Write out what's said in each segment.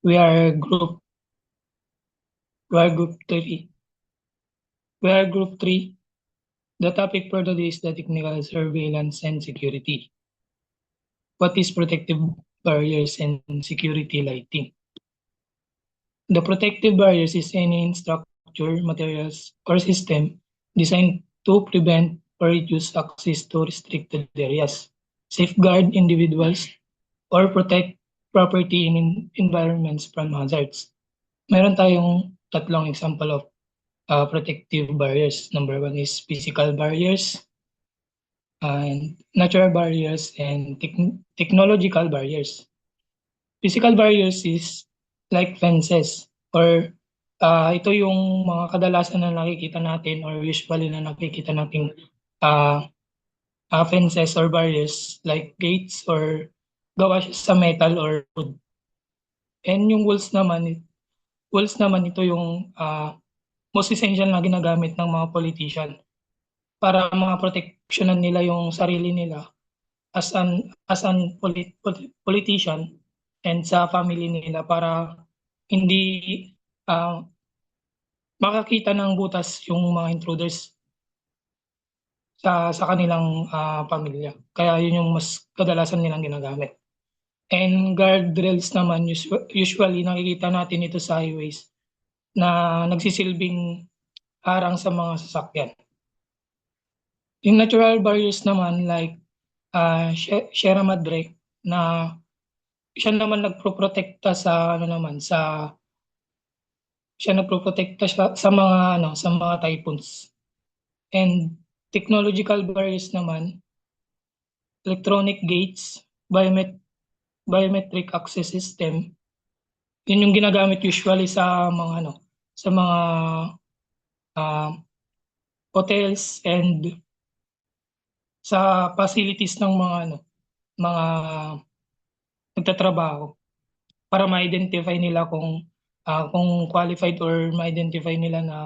We are group we are group three. We are group three. The topic for today is the technical surveillance and security. What is protective barriers and security lighting? The protective barriers is any structure, materials, or system designed to prevent or reduce access to restricted areas, safeguard individuals, or protect property in environments from hazards. Meron tayong tatlong example of protective barriers. Number one is physical barriers, and natural barriers, and technological barriers. Physical barriers is like fences or ito yung mga kadalasan na nakikita natin or usually na nakikita nating uh, fences or barriers like gates or gawa siya sa metal or wood. And yung walls naman ito yung most essential na ginagamit ng mga politician para mga proteksyonan nila yung sarili nila as an politician and sa family nila para hindi ah, makakita ng butas yung mga intruders sa kanilang pamilya. Kaya yun yung mas kadalasan nilang ginagamit. And guardrails naman usually nakikita natin ito sa highways na nagsisilbing harang sa mga sasakyan. Yung natural barriers naman like Sierra Madre na siya naman nagproprotekta sa sa mga sa mga typhoons. And technological barriers naman, electronic gates, biometric access system. Yun yung ginagamit usually sa mga sa mga hotels and sa facilities ng mga nagtatrabaho para ma-identify nila kung qualified or ma-identify nila na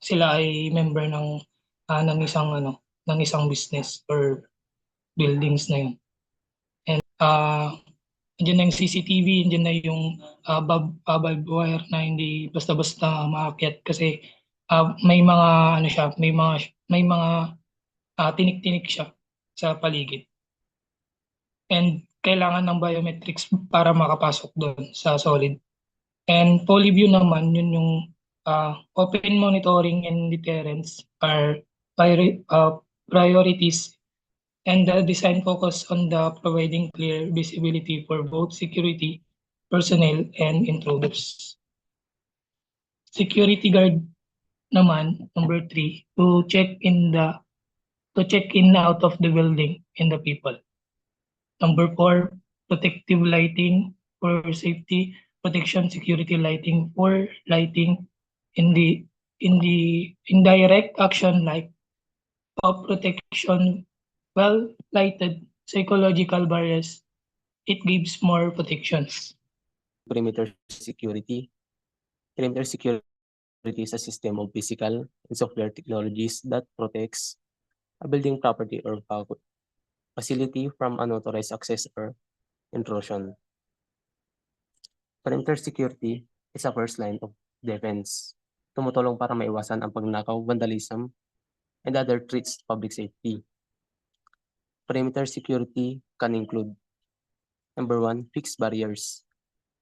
sila ay member ng isang business or buildings na yun. And andyan na yung CCTV, andyan na yung barbed wire na hindi basta-basta maakyat kasi may mga may mga tinik-tinik siya sa paligid. And kailangan ng biometrics para makapasok doon sa solid. And Polyview naman, yun yung open monitoring and deterrence are priorities, and the design focus on the providing clear visibility for both security personnel and intruders. Security guard naman, number 3, to check in out of the building and the people. Number 4, protective lighting for safety, protection, security lighting for lighting in the indirect action like of protection, well lighted psychological barriers. It gives more protections. Perimeter security. Perimeter security is a system of physical and software technologies that protects a building property or facility from unauthorized access or intrusion. Perimeter security is a first line of defense. Tumutulong para maiwasan ang pagnakaw, vandalism, and other threats to public safety. Perimeter security can include, number 1, fixed barriers.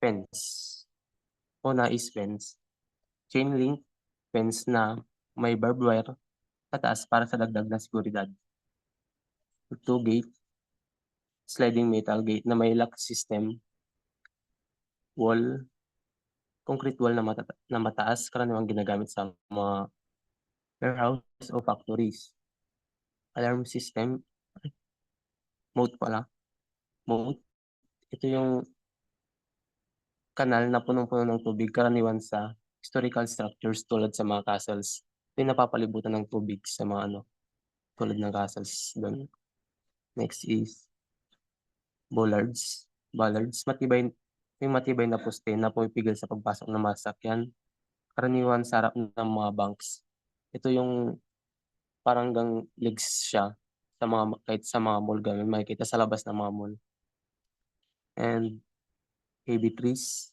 Fence. Una is fence. Chain link fence na may barbed wire sa taas para sa dagdag na seguridad. 2, gate. Sliding metal gate na may lock system. Wall. Concrete wall na mataas, karaniwang ginagamit sa mga warehouse o factories. Alarm system. Moat pala. Moat. Ito yung kanal na punong-puno ng tubig, karaniwan sa historical structures tulad sa mga castles. Ito yung napapalibutan ng tubig sa mga tulad ng castles doon. Next is bollards. Bollards, matibay na poste na pumipigil sa pagpasok ng mga sasakyan, karaniwan sa harap ng mga banks. Ito yung parang gang legs siya kahit sa mga mall, ganun makikita sa labas ng mga mall. And heavy trees,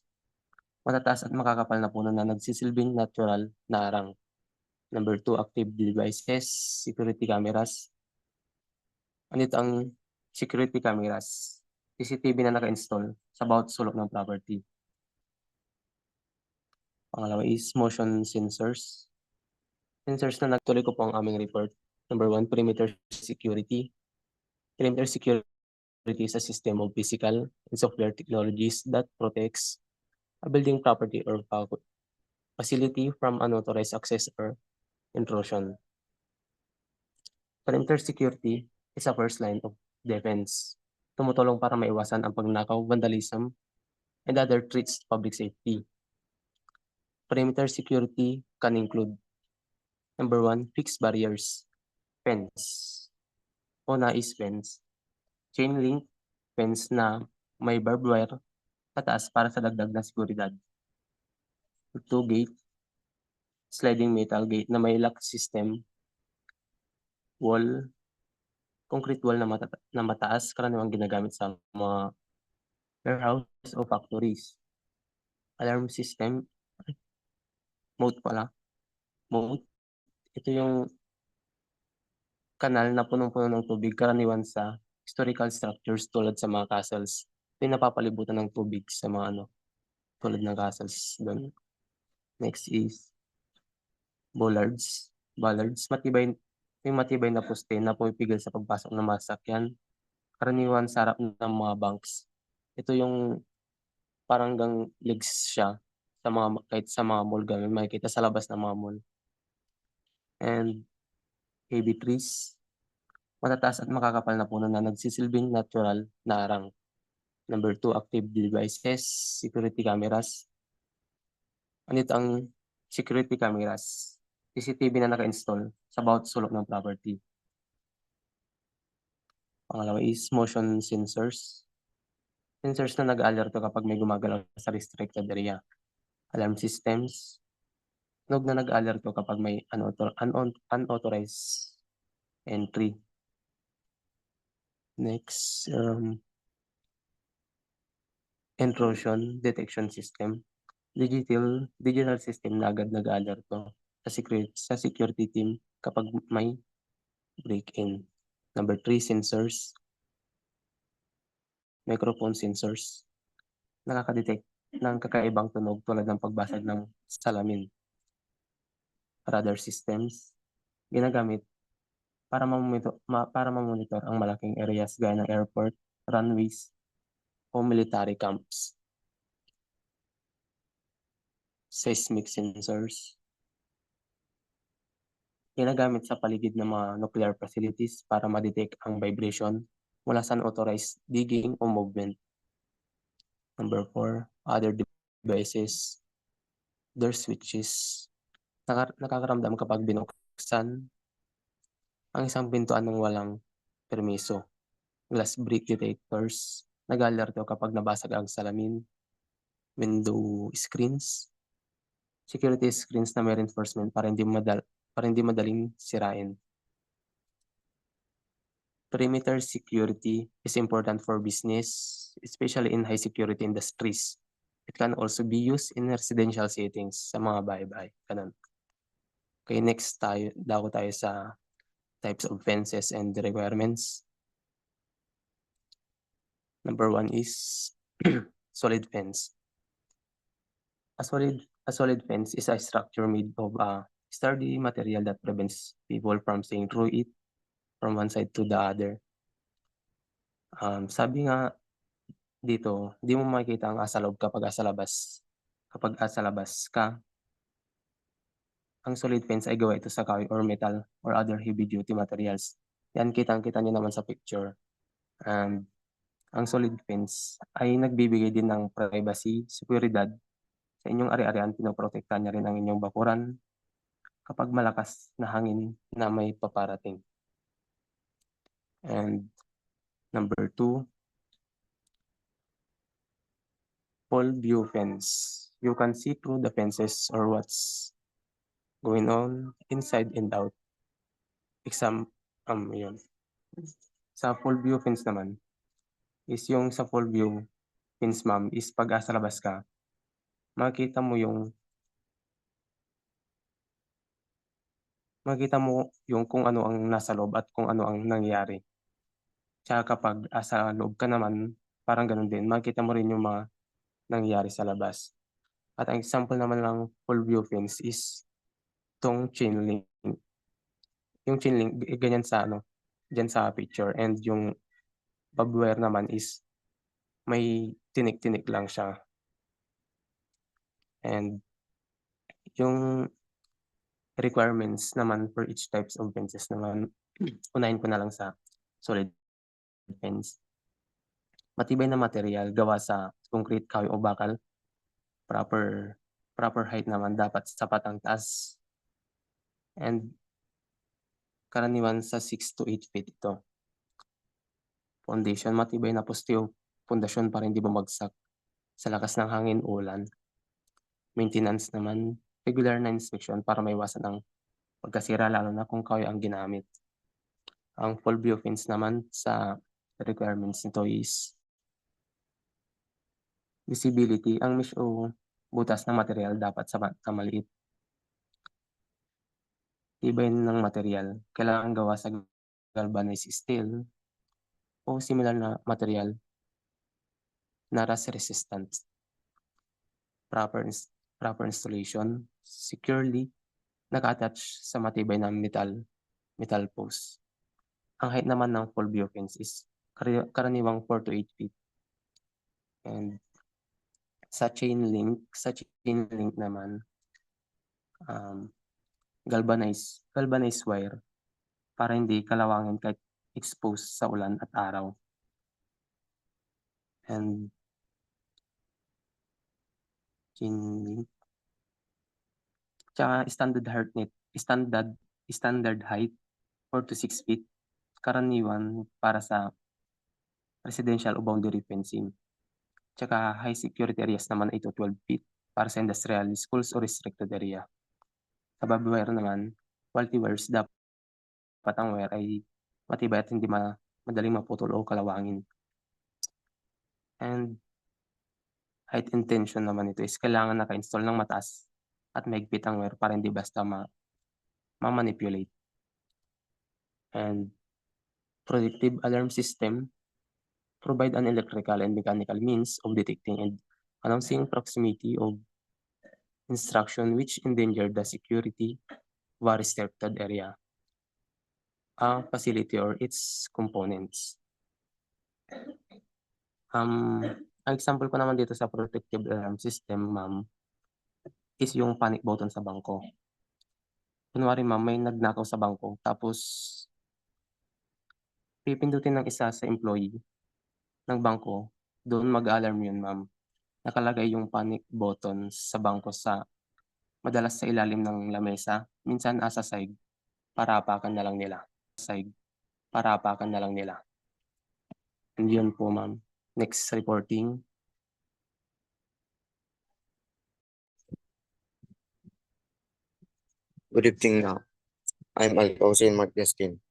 Matataas at makakapal na puno na nagsisilbing natural na harang. Number 2, active devices, security cameras. Andito ang security cameras. CCTV na naka-install sa bawat sulok ng property. Pangalawa is motion sensors. Sensors na nagtuloy ko po ang aming report. Number 1, perimeter security. Perimeter security is a system of physical and software technologies that protects a building property or facility from unauthorized access or intrusion. Perimeter security is a first line of defense. Tumutulong para maiwasan ang pagnakaw, vandalism, and other threats to public safety. Perimeter security can include number 1, fixed barriers, fence. Una is fence. Chain link fence na may barbed wire pataas para sa dagdag na seguridad. 2, gate. Sliding metal gate na may lock system. Wall. Concrete wall na mataas, karaniwang ginagamit sa mga warehouse o factories. Alarm system. Moat pala. Moat. Ito yung kanal na punong-puno ng tubig, karaniwan sa historical structures tulad sa mga castles. Ito yung napapalibutan ng tubig sa mga tulad ng castles doon. Next is bollards. Bollards, yung matibay na poste na pumipigil sa pagpasok ng mga sasakyan, karaniwan sa harap ng mga banks. Ito yung parang gang legs siya sa kahit sa mga mall, gamit makikita sa labas ng mga mall. And heavy trees, matataas at makakapal na puno na nagsisilbing natural na harang. Number 2, active devices, security cameras. Andito ang security cameras. CCTV na naka-install sa bawat sulok ng property. Pangalawa is motion sensors. Sensors na nag-alerto kapag may gumagalaw sa restricted area. Alarm systems. Tunog na nag-alerto kapag may unauthorized entry. Next, intrusion detection system. Digital system na agad nag-alerto sa security team kapag may break-in. Number 3, sensors. Microphone sensors. Nakaka-detect ng kakaibang tunog tulad ng pagbasag ng salamin. Radar systems. Ginagamit para mamonitor ang malaking areas gaya ng airport, runways, o military camps. Seismic sensors. Ginagamit sa paligid ng mga nuclear facilities para ma-detect ang vibration mula sa unauthorized digging o movement. Number 4, other devices. Door switches. Nakakaramdam kapag binuksan ang isang pintuan ng walang permiso. Glass break detectors. Nag-alerto kapag nabasag ang salamin. Window screens. Security screens na may reinforcement para hindi madaling sirain. Perimeter security is important for business, especially in high security industries. It can also be used in residential settings sa mga bahay-bahay. Ganun. Okay, next dako tayo sa types of fences and requirements. Number 1 is solid fence. A solid fence is a structure made of a sturdy material that prevents people from seeing through it from one side to the other. Sabi nga dito, di mo makikita ang asa loob kapag asa labas. Kapag asa labas ka, ang solid fence ay gawa ito sa kahoy or metal or other heavy-duty materials. Yan, kitang-kita niyo naman sa picture. Ang solid fence ay nagbibigay din ng privacy, seguridad sa inyong ari-arian. Pinoprotektahan niya rin ang inyong bakuran kapag malakas na hangin na may paparating. And number 2, full view fence. You can see through the fences or what's going on inside and out. Yun. Sa full view fence naman, is yung sa full view fence, ma'am, is pag asa labas ka, makikita mo yung kung ano ang nasa loob at kung ano ang nangyayari. Tsaka kapag, sa loob ka naman, parang gano'n din, makikita mo rin yung mga nangyayari sa labas. At ang example naman ng full view fence is 'tong chain link. Yung chain link, ganyan sa diyan sa picture, and yung barbed wire naman is may tinik-tinik lang siya. And yung requirements naman for each types of fences naman, unahin ko na lang sa solid fence. Matibay na material gawa sa concrete, kahoy o bakal. Proper height naman, dapat sapat ang taas. And karaniwan sa 6 to 8 feet ito. Foundation, matibay na poste o pundasyon para hindi bumagsak sa lakas ng hangin o ulan. Maintenance naman, regular na inspection para maiwasan ang pagkasira, lalo na kung kahoy ang ginamit. Ang full view fence naman, sa requirements nito is visibility. Ang mesh o butas ng material dapat sapat na maliit. Tibay ng material, kailangan gawa sa galvanized steel o similar na material na rust resistant. Proper installation, securely naka-attach sa matibay na metal post. Ang height naman ng full view fence is karaniwang 4 to 8 feet. And sa chain link naman, galvanized wire para hindi kalawangin kahit exposed sa ulan at araw. And chain link, tsaka standard height 4 to 6 feet, karaniwan para sa residential o boundary fencing. Tsaka high security areas naman 8 to 12 feet para sa industrial, schools o restricted area. Sa barbed wire naman, quality wires, dapat ang wire ay matibay at hindi madaling maputol o kalawangin. And height and tension naman ito is kailangan naka-install ng mataas at mahigpit ang wire para hindi basta ma-manipulate. And predictive alarm system, provide an electrical and mechanical means of detecting and announcing proximity of instruction which endanger the security of a restricted area, a facility or its components. Ang example ko naman dito sa protective alarm system, ma'am, is yung panic button sa bangko. Kunwari ma'am, may nagnakaw sa bangko, tapos pipindutin ng isa sa employee ng bangko, doon mag-alarm yun ma'am. Nakalagay yung panic button sa bangko madalas sa ilalim ng lamesa, minsan sa side, para apakan na lang nila. And yun po ma'am. Next reporting. Good evening now. I'm Alcausin Magdestin.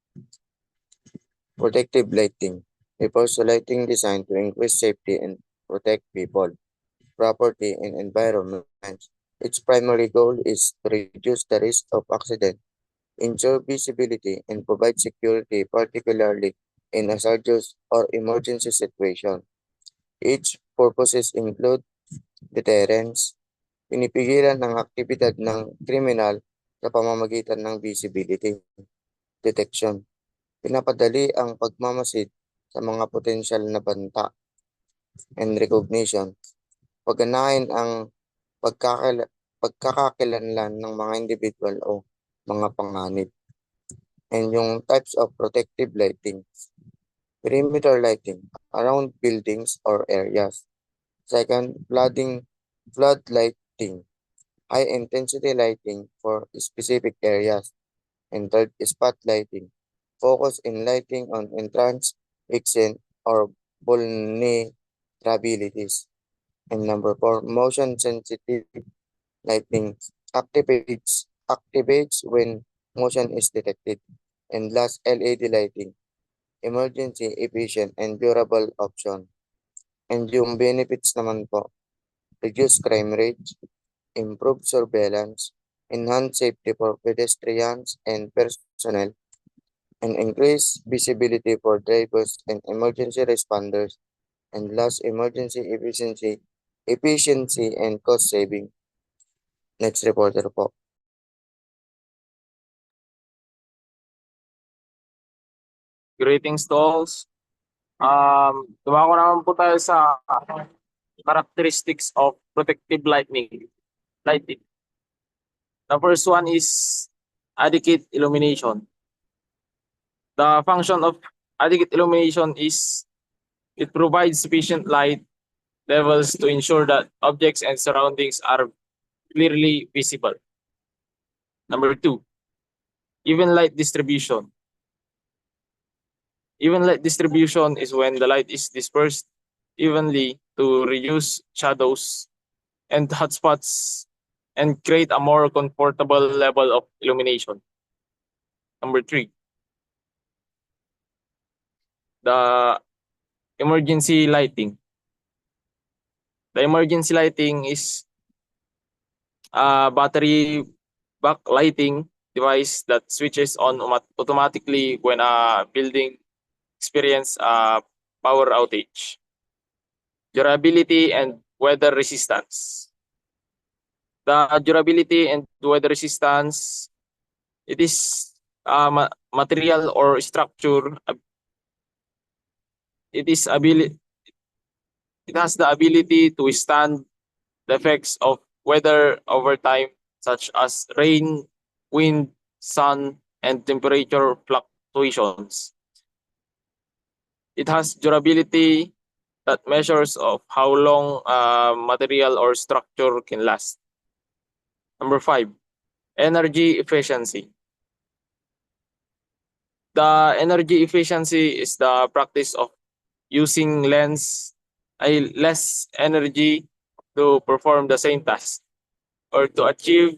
Protective lighting refers to lighting designed to increase safety and protect people, property, and environment. Its primary goal is to reduce the risk of accident, ensure visibility, and provide security, particularly in hazardous or emergency situations. Its purposes include deterrence, pinipigilan ng aktibidad ng kriminal sa pamamagitan ng visibility, detection, pinapadali ang pagmamasid sa mga potensyal na banta, and recognition, pagganahin ang pagkakakilanlan ng mga individual o mga panganib. And yung types of protective lighting: perimeter lighting around buildings or areas. Second, flood lighting, high intensity lighting for specific areas. And third, spotlighting, focus in lighting on entrance, exit, or vulnerabilities. And number 4, motion sensitive lighting activates when motion is detected. And last, LED lighting, emergency, efficient, and durable option. And yung benefits naman po, reduce crime rates, improve surveillance, enhance safety for pedestrians and personnel, and increase visibility for drivers and emergency responders, and last, emergency efficiency and cost saving. Next reporter po. Greetings to all. Dumako naman po tayo sa characteristics of protective lighting. The first one is adequate illumination. The function of adequate illumination is it provides sufficient light levels to ensure that objects and surroundings are clearly visible. Number two, even light distribution. Even light distribution is when the light is dispersed evenly to reduce shadows and hotspots and create a more comfortable level of illumination. Number three, the emergency lighting. The emergency lighting is a battery backlighting device that switches on automatically when a building experiences a power outage. Durability and weather resistance. The durability and weather resistance, it is material or structure. It has the ability to withstand the effects of weather over time, such as rain, wind, sun, and temperature fluctuations. It has durability that measures of how long material or structure can last. Number five, energy efficiency. The energy efficiency is the practice of using less energy to perform the same task or to achieve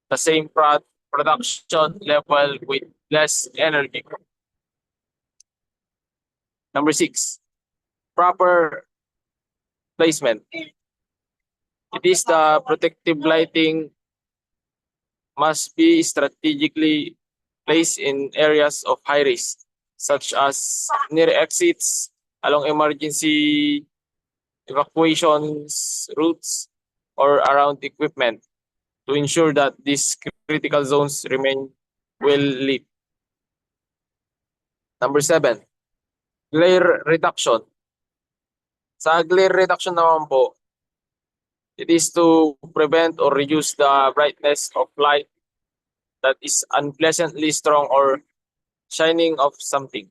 the same production level with less energy. Number six, proper placement. It is the protective lighting must be strategically placed in areas of high risk, such as near exits, along emergency evacuations routes, or around equipment to ensure that these critical zones remain well lit. Number seven, glare reduction. Sa glare reduction naman po, it is to prevent or reduce the brightness of light that is unpleasantly strong or shining of something.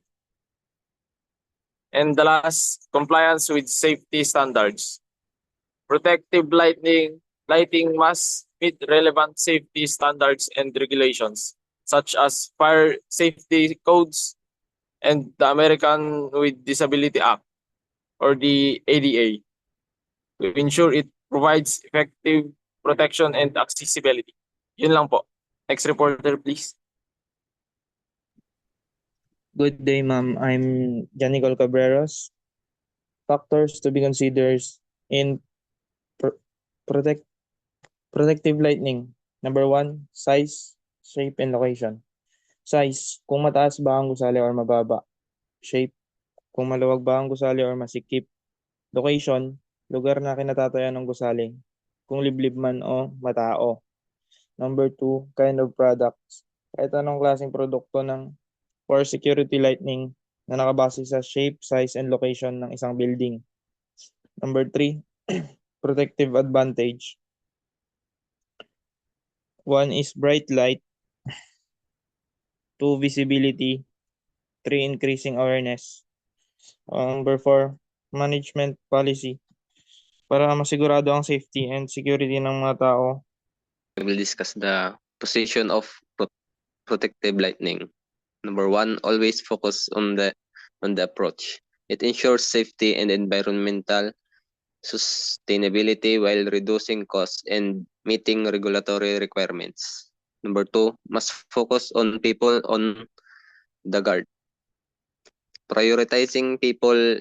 And the last, compliance with safety standards. Protective lighting must meet relevant safety standards and regulations, such as fire safety codes and the American with Disability Act, or the ADA, to ensure it provides effective protection and accessibility. Yun lang po. Next reporter, please. Good day, ma'am. I'm Janicol Cabreros. Factors to be considered in protective lighting. Number one, size, shape, and location. Size, kung mataas ba ang gusali or mababa. Shape, kung maluwag ba ang gusali or masikip. Location, lugar na kinatatayan ng gusali. Kung liblib man o matao. Number two, kind of products. Kahit anong klaseng produkto for security lighting na nakabase sa shape, size, and location ng isang building. Number three, protective advantage. One is bright light. Two, visibility. Three, increasing awareness. Number four, management policy. Para masigurado ang safety and security ng mga tao. We will discuss the position of protective lighting. Number one, always focus on the approach. It ensures safety and environmental sustainability while reducing costs and meeting regulatory requirements. Number two, must focus on people on the guard. Prioritizing people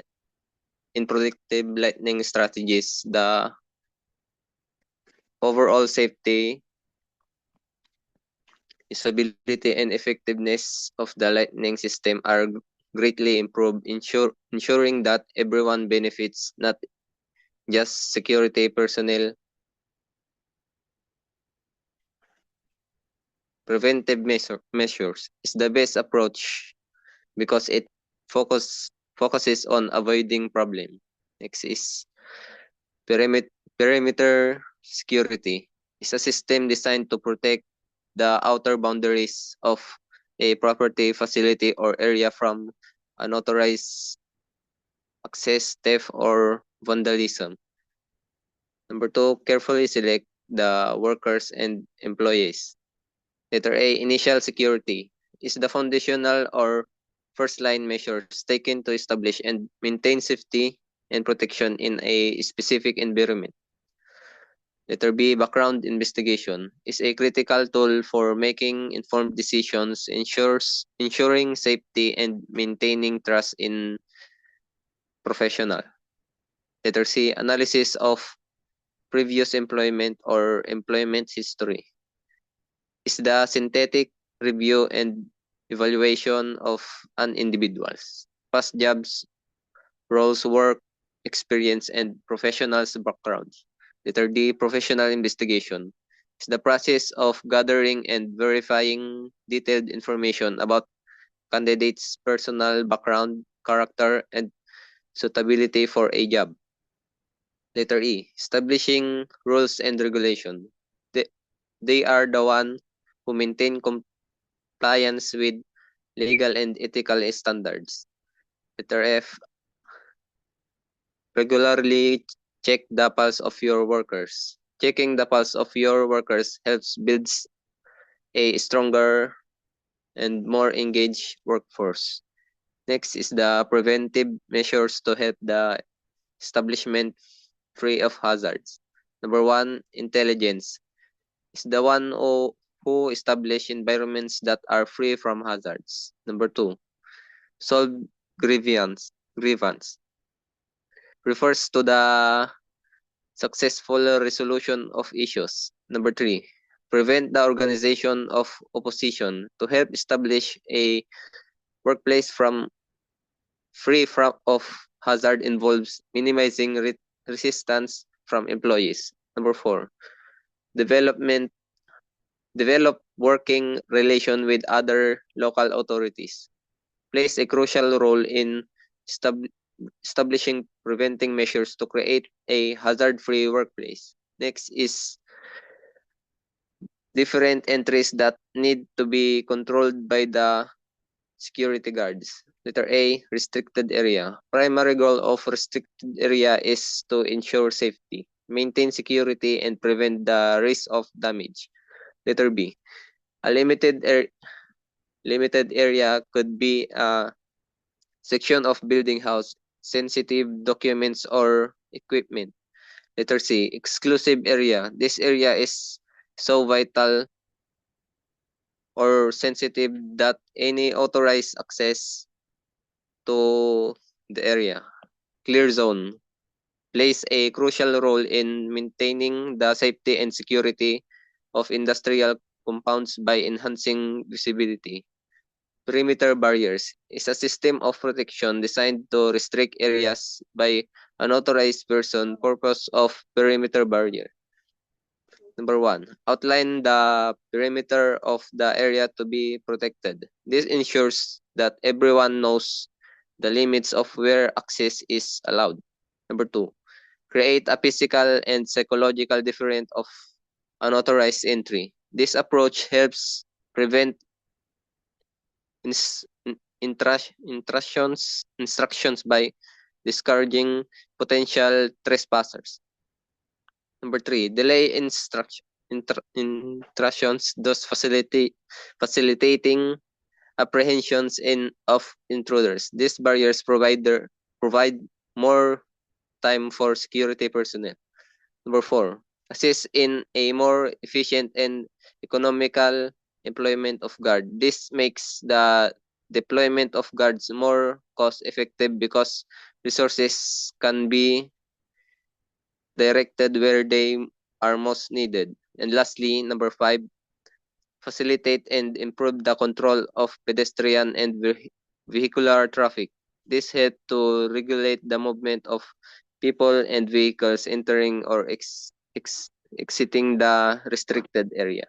in protective lighting strategies, the overall safety, usability, and effectiveness of the lightning system are greatly improved, ensuring that everyone benefits, not just security personnel. Preventive measures is the best approach because it focuses on avoiding problem. Next is perimeter security. Is a system designed to protect the outer boundaries of a property, facility, or area from unauthorized access, theft, or vandalism. Number 2, carefully select the workers and employees. Letter A, initial security is the foundational or first line measures taken to establish and maintain safety and protection in a specific environment. Letter B, background investigation is a critical tool for making informed decisions, ensuring safety and maintaining trust in professional. Letter C, analysis of previous employment or employment history is the synthetic review and evaluation of an individual's past jobs, roles, work, experience, and professional's backgrounds. Letter D, professional investigation is the process of gathering and verifying detailed information about candidates' personal background, character, and suitability for a job. Letter E, establishing rules and regulation. They are the one who maintain compliance with legal and ethical standards. Letter F, regularly check the pulse of your workers. Checking the pulse of your workers helps build a stronger and more engaged workforce. Next is the preventive measures to help the establishment free of hazards. Number 1, intelligence is the one who establish environments that are free from hazards. Number 2, solve grievance refers to the successful resolution of issues. Number 3, prevent the organization of opposition to help establish a workplace free of hazard involves minimizing resistance from employees. Number 4, develop working relation with other local authorities. Plays a crucial role in establishing preventing measures to create a hazard-free workplace. Next is different entries that need to be controlled by the security guards. Letter A, restricted area. Primary goal of restricted area is to ensure safety, maintain security, and prevent the risk of damage. Letter B, a limited area could be a section of building house, sensitive documents, or equipment. Letter C, exclusive area. This area is so vital or sensitive that any authorized access to the area. Clear zone plays a crucial role in maintaining the safety and security of industrial compounds by enhancing visibility. Perimeter barriers is a system of protection designed to restrict areas by unauthorized person. Purpose of perimeter barrier. Number 1, outline the perimeter of the area to be protected. This ensures that everyone knows the limits of where access is allowed. Number 2, create a physical and psychological difference of unauthorized entry. This approach helps prevent instructions by discouraging potential trespassers. Number 3, delay instructions, thus facilitating apprehensions of intruders. These barriers provide more time for security personnel. Number 4, assist in a more efficient and economical employment of guard. This makes the deployment of guards more cost-effective because resources can be directed where they are most needed. And lastly, number 5, facilitate and improve the control of pedestrian and vehicular traffic. This help to regulate the movement of people and vehicles entering or exiting the restricted area.